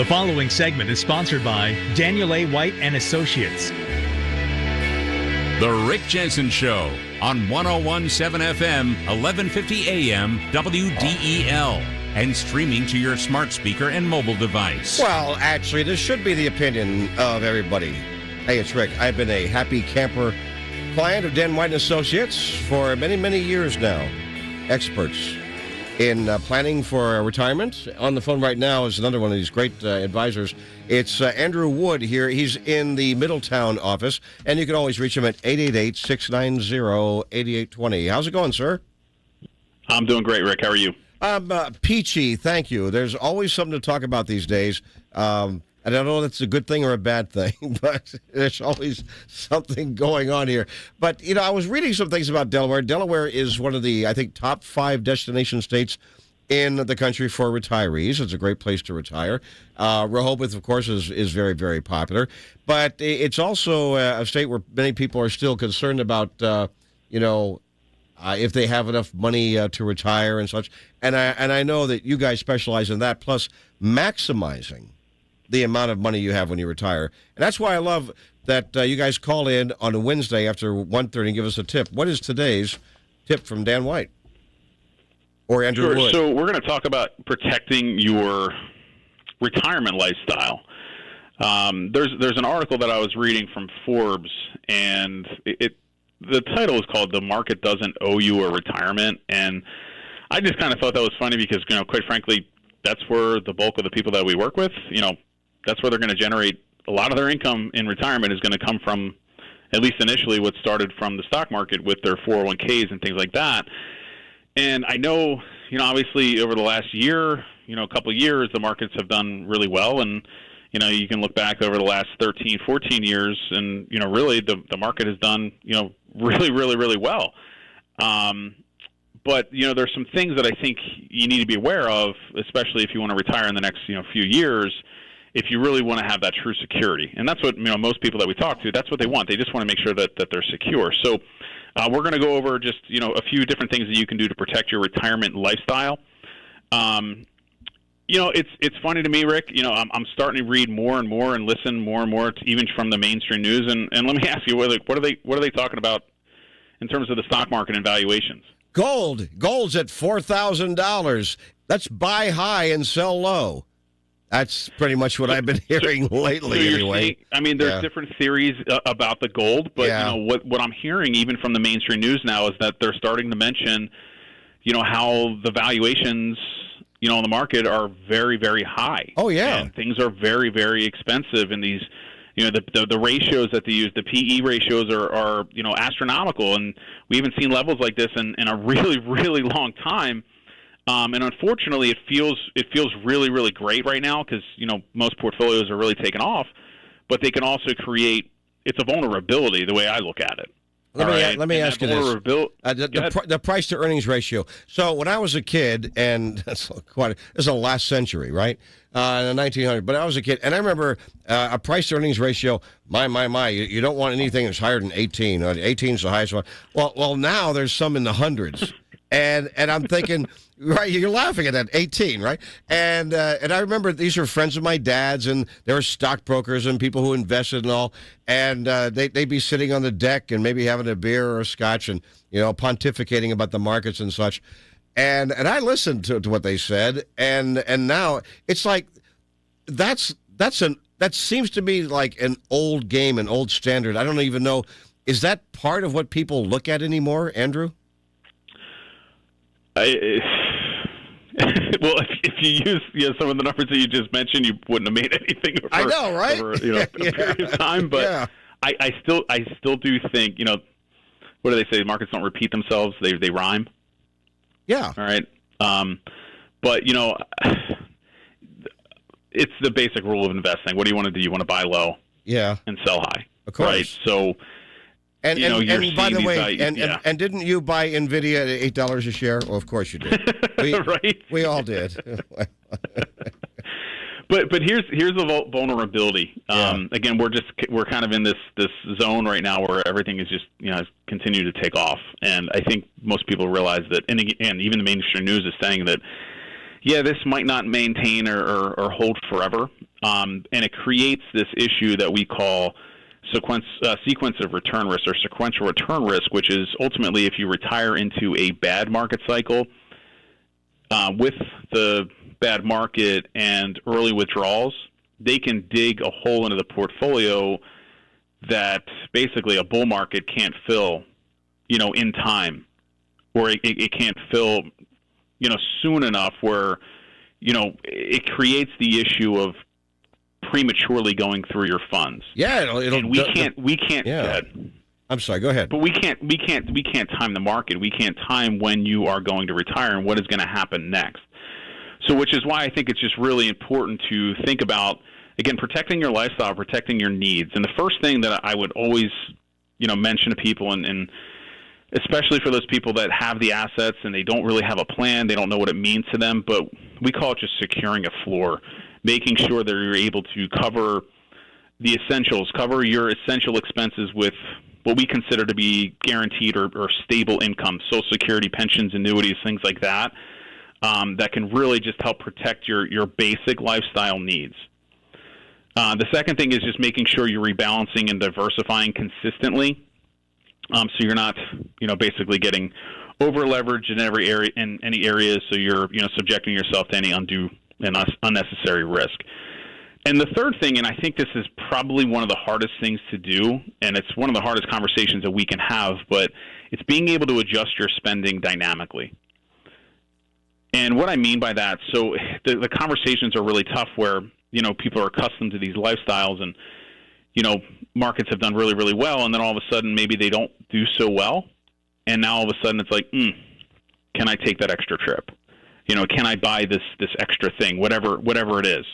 The following segment is sponsored by Daniel A. White and Associates. The Rick Jensen Show on 101.7 FM, 1150 AM, WDEL, and streaming to your smart speaker and mobile device. Well, actually, this should be the opinion of everybody. Hey, it's Rick. I've been a happy camper client of Dan White and Associates for many, many years now. Experts in planning for retirement. On the phone right now is another one of these great advisors. It's Andrew Wood here. He's in the Middletown office, and you can always reach him at 888-690-8820. How's it going, sir? I'm doing great, Rick. How are you? I'm peachy, thank you. There's always something to talk about these days. I don't know if that's a good thing or a bad thing, but there's always something going on here. But, you know, I was reading some things about Delaware. Delaware is one of the, I think, top 5 destination states in the country for retirees. It's a great place to retire. Rehoboth, of course, is very, very popular. But it's also a state where many people are still concerned about, if they have enough money to retire and such. And I know that you guys specialize in that, plus maximizing the amount of money you have when you retire. And that's why I love that you guys call in on a Wednesday after 1:30 and give us a tip. What is today's tip from Dan White or Andrew Wood? So we're going to talk about protecting your retirement lifestyle. There's an article that I was reading from Forbes, and the title is called "The Market Doesn't Owe You a Retirement." And I just kind of thought that was funny because, quite frankly, that's where the bulk of the people that we work with, that's where they're going to generate a lot of their income in retirement is going to come from, at least initially, what started from the stock market with their 401ks and things like that. And I know, obviously over the last year, a couple of years, the markets have done really well. And, you can look back over the last 13, 14 years and, really the market has done, really, really, really well. But, there's some things that I think you need to be aware of, especially if you want to retire in the next, few years, if you really want to have that true security. And that's what, most people that we talk to, that's what they want. They just want to make sure that they're secure. So we're going to go over just, a few different things that you can do to protect your retirement lifestyle. It's funny to me, Rick, I'm starting to read more and more and listen more and more, even from the mainstream news. And let me ask you, what are they talking about in terms of the stock market and valuations? Gold's at $4,000. That's buy high and sell low. That's pretty much what I've been hearing lately, anyway. There's different theories about the gold, but what I'm hearing even from the mainstream news now is that they're starting to mention, how the valuations, on the market are very, very high. Oh yeah, and things are very, very expensive in these. The ratios that they use, the PE ratios are astronomical, and we haven't seen levels like this in a really, really long time. And unfortunately, it feels really, really great right now because most portfolios are really taking off, but they can also create a vulnerability the way I look at it. Let me ask you this: the price to earnings ratio. So when I was a kid, and this is the last century, right? In the 1900s. But I was a kid, and I remember a price to earnings ratio. My! You don't want anything that's higher than 18. 18 is the highest one. Well, now there's some in the hundreds, and I'm thinking. Right, you're laughing at that, 18, right? And I remember these were friends of my dad's, and they were stockbrokers and people who invested and all. And they'd be sitting on the deck and maybe having a beer or a scotch and pontificating about the markets and such. And I listened to what they said, and now it's like that seems to be like an old game, an old standard. I don't even know. Is that part of what people look at anymore, Andrew? Well, if you use some of the numbers that you just mentioned, you wouldn't have made anything over, I know, right? over a period of time. But I still do think, what do they say? The markets don't repeat themselves; they rhyme. Yeah. All right. But it's the basic rule of investing. What do you want to do? You want to buy low, and sell high. Of course. Right. So. And by the way, and didn't you buy NVIDIA at $8 a share? Well, of course you did. Right. We all did. But here's the vulnerability. Again, we're kind of in this zone right now where everything is just continue to take off, and I think most people realize that. And again, even the mainstream news is saying that yeah, this might not maintain or hold forever, and it creates this issue that we call sequence of return risk or sequential return risk, which is ultimately if you retire into a bad market cycle with the bad market and early withdrawals, they can dig a hole into the portfolio that basically a bull market can't fill, in time, or it can't fill, soon enough where, it creates the issue of prematurely going through your funds. Yeah, and we can't. Yeah. I'm sorry. Go ahead. But we can't time the market. We can't time when you are going to retire and what is going to happen next. So, which is why I think it's just really important to think about, again, protecting your lifestyle, protecting your needs. And the first thing that I would always, mention to people, and especially for those people that have the assets and they don't really have a plan, they don't know what it means to them, but we call it just securing a floor, making sure that you're able to cover the essentials, cover your essential expenses with what we consider to be guaranteed or stable income, Social Security, pensions, annuities, things like that, that can really just help protect your basic lifestyle needs. The second thing is just making sure you're rebalancing and diversifying consistently, so you're not, basically getting over leveraged in any areas, so you're, subjecting yourself to any undue and unnecessary risk. And the third thing, and I think this is probably one of the hardest things to do, and it's one of the hardest conversations that we can have, but it's being able to adjust your spending dynamically. And what I mean by that, so the conversations are really tough where, people are accustomed to these lifestyles and, markets have done really, really well, and then all of a sudden maybe they don't do so well, and now all of a sudden it's like, can I take that extra trip? Can I buy this extra thing, whatever it is?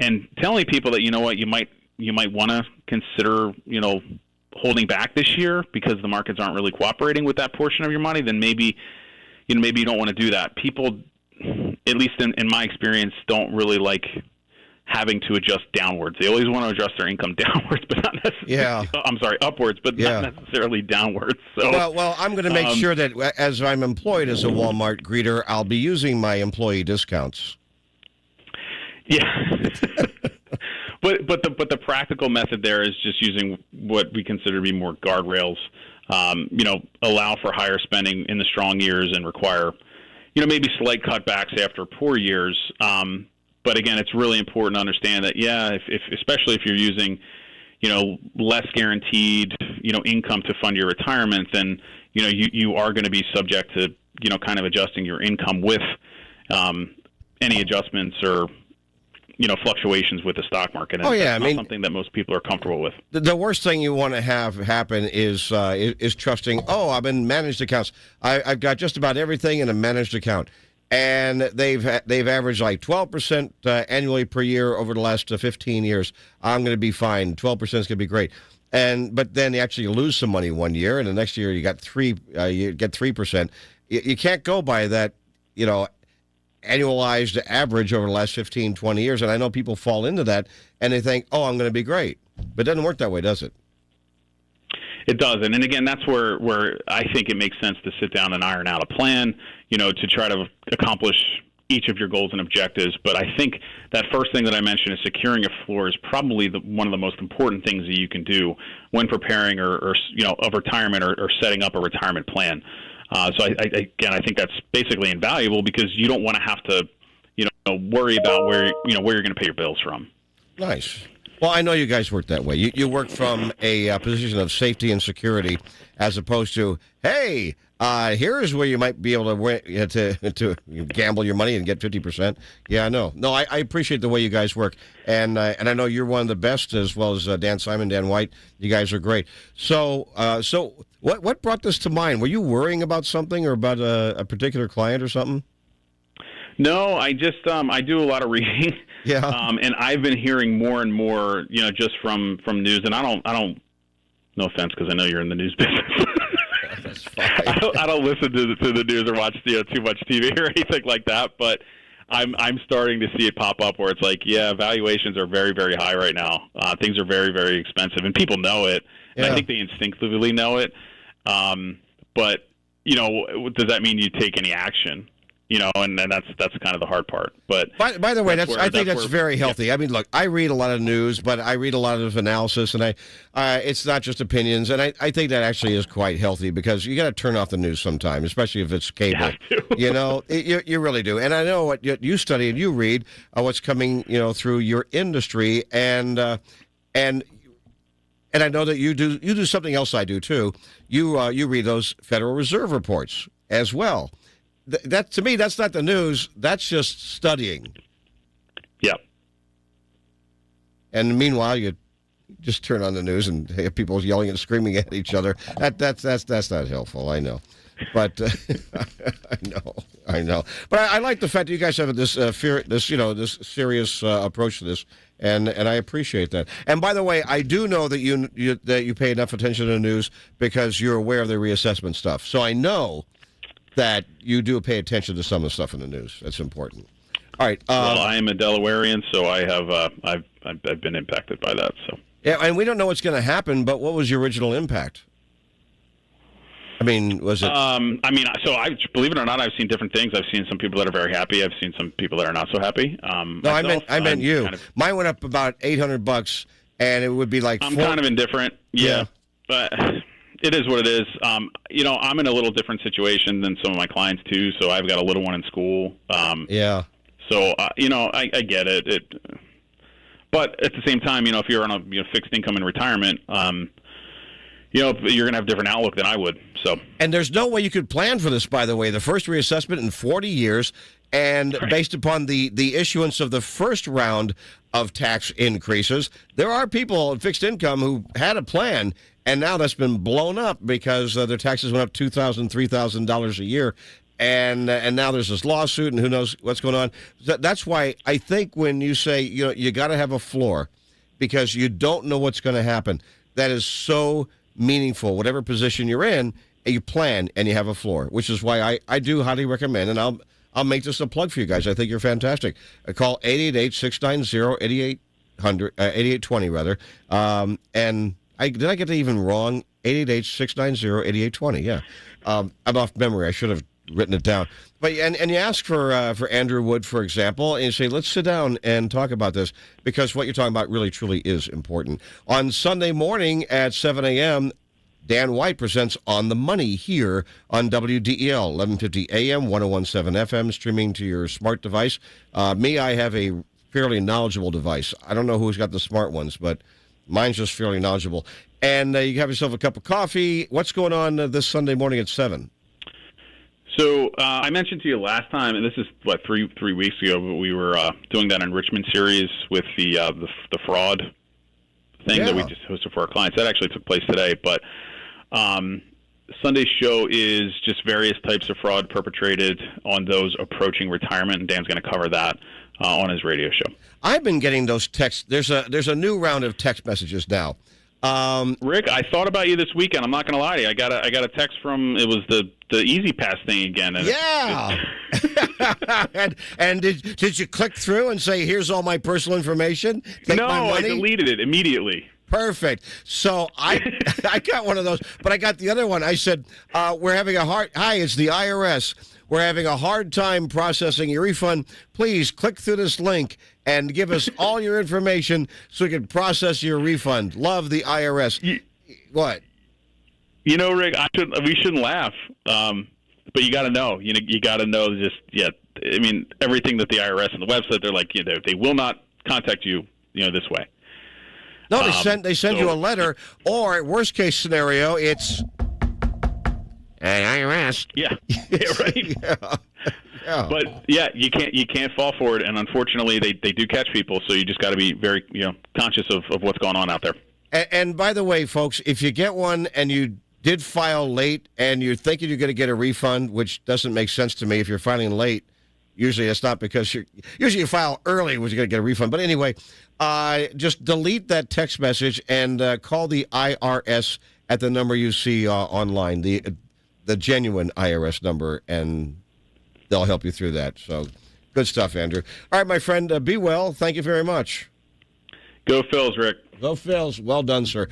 And telling people that, you might want to consider, holding back this year because the markets aren't really cooperating with that portion of your money, then maybe you don't want to do that. People, at least in my experience, don't really like having to adjust downwards. They always want to adjust their income downwards, but not necessarily. Yeah. I'm sorry, upwards, but not necessarily downwards. So, well, I'm going to make sure that as I'm employed as a Walmart greeter, I'll be using my employee discounts. Yeah. But the practical method there is just using what we consider to be more guardrails. Allow for higher spending in the strong years and require, maybe slight cutbacks after poor years. But again, it's really important to understand that, if especially if you're using, less guaranteed, income to fund your retirement, then, you are going to be subject to, kind of adjusting your income with any adjustments or, fluctuations with the stock market. And that's not something that most people are comfortable with. The worst thing you want to have happen is trusting, I'm in managed accounts. I've got just about everything in a managed account. And they've averaged like 12% annually per year over the last 15 years. I'm going to be fine. 12% is going to be great. But then you actually lose some money one year, and the next year you get 3%. You can't go by that, annualized average over the last 15, 20 years. And I know people fall into that, and they think, I'm going to be great. But it doesn't work that way, does it? It doesn't. And again, that's where I think it makes sense to sit down and iron out a plan, to try to accomplish each of your goals and objectives. But I think that first thing that I mentioned is securing a floor is probably one of the most important things that you can do when preparing or a retirement or setting up a retirement plan. So I think that's basically invaluable because you don't want to have to, worry about where you're going to pay your bills from. Nice. Well, I know you guys work that way. You work from a position of safety and security, as opposed to, hey, here's where you might be able to gamble your money and get 50%. Yeah, I know. No, I appreciate the way you guys work, and I know you're one of the best, as well as Dan Simon, Dan White. You guys are great. So what brought this to mind? Were you worrying about something or about a particular client or something? No, I just I do a lot of reading. Yeah. And I've been hearing more and more, just from news, and I don't. No offense, because I know you're in the news business. That's fine. I don't listen to the news or watch too much TV or anything like that. But I'm starting to see it pop up where it's like, valuations are very, very high right now. Things are very, very expensive, and people know it. And I think they instinctively know it. But does that mean you take any action? And that's kind of the hard part. But by the way, I think that's very healthy. I mean, look, I read a lot of news, but I read a lot of analysis, and it's not just opinions. And I think that actually is quite healthy because you got to turn off the news sometime, especially if it's cable. You really do. And I know what you study and you read what's coming, through your industry, and I know that you do something else I do too. You read those Federal Reserve reports as well. That to me, that's not the news. That's just studying. Yeah. And meanwhile, you just turn on the news and have people yelling and screaming at each other. That's not helpful. I know, but I know. But I like the fact that you guys have this this serious approach to this, and I appreciate that. And by the way, I do know that you pay enough attention to the news because you're aware of the reassessment stuff. So I know that you do pay attention to some of the stuff in the news. That's important. All right. Well, I am a Delawarean, so I have I've been impacted by that. So yeah, and we don't know what's going to happen. But what was your original impact? I mean, was it? So I believe it or not, I've seen different things. I've seen some people that are very happy. I've seen some people that are not so happy. No, I meant you. Mine went up about $800, and it would be like. I'm kind of indifferent. Yeah. But. It is what it is. I'm in a little different situation than some of my clients too. So I've got a little one in school. Yeah. So I get it. But at the same time, if you're on a fixed income in retirement, you're going to have a different outlook than I would. So. And there's no way you could plan for this. By the way, the first reassessment in 40 years, and based upon the issuance of the first round of tax increases, there are people in fixed income who had a plan. And now that's been blown up because their taxes went up $2,000, $3,000 a year. And now there's this lawsuit, and who knows what's going on. That's why I think when you say, you got to have a floor because you don't know what's going to happen, that is so meaningful. Whatever position you're in, you plan and you have a floor, which is why I do highly recommend, and I'll make this a plug for you guys. I think you're fantastic. Call 888-690-8820, rather. And... did I get that even wrong? 888-690-8820. Yeah, I'm off memory. I should have written it down. But and you ask for Andrew Wood, for example, and you say, let's sit down and talk about this because what you're talking about really truly is important. On Sunday morning at 7 a.m., Dan White presents On the Money here on WDEL, 1150 AM, 1017 FM, streaming to your smart device. I have a fairly knowledgeable device. I don't know who's got the smart ones, but mine's just fairly knowledgeable. And you have yourself a cup of coffee. What's going on this Sunday morning at 7? So I mentioned to you last time, and this is, three weeks ago, but we were doing that enrichment series with the fraud thing that we just hosted for our clients. That actually took place today. But Sunday's show is just various types of fraud perpetrated on those approaching retirement, and Dan's going to cover that on his radio show. I've been getting those texts. There's a new round of text messages now. Rick, I thought about you this weekend. I'm not going to lie to you. I got a text from, it was the Easy Pass thing again. And yeah. and did you click through and say, here's all my personal information? Take my money? I deleted it immediately. Perfect. So I got one of those, but I got the other one. I said, we're having hi, it's the IRS. We're having a hard time processing your refund. Please click through this link and give us all your information so we can process your refund. Love the IRS. What? Rick, we shouldn't laugh, but you got to know. You got to know I mean, everything that the IRS and the website, they're like, they will not contact you, this way. No, they send you a letter, or worst case scenario, it's IRS. Yeah, right. Yeah. But you can't fall for it, and unfortunately, they do catch people. So you just got to be very conscious of what's going on out there. And by the way, folks, if you get one and you did file late and you're thinking you're going to get a refund, which doesn't make sense to me if you're filing late. Usually it's not because usually you file early when you're going to get a refund. But anyway, just delete that text message and call the IRS at the number you see online, the genuine IRS number, and they'll help you through that. So good stuff, Andrew. All right, my friend, be well. Thank you very much. Go Phils, Rick. Go Phils. Well done, sir.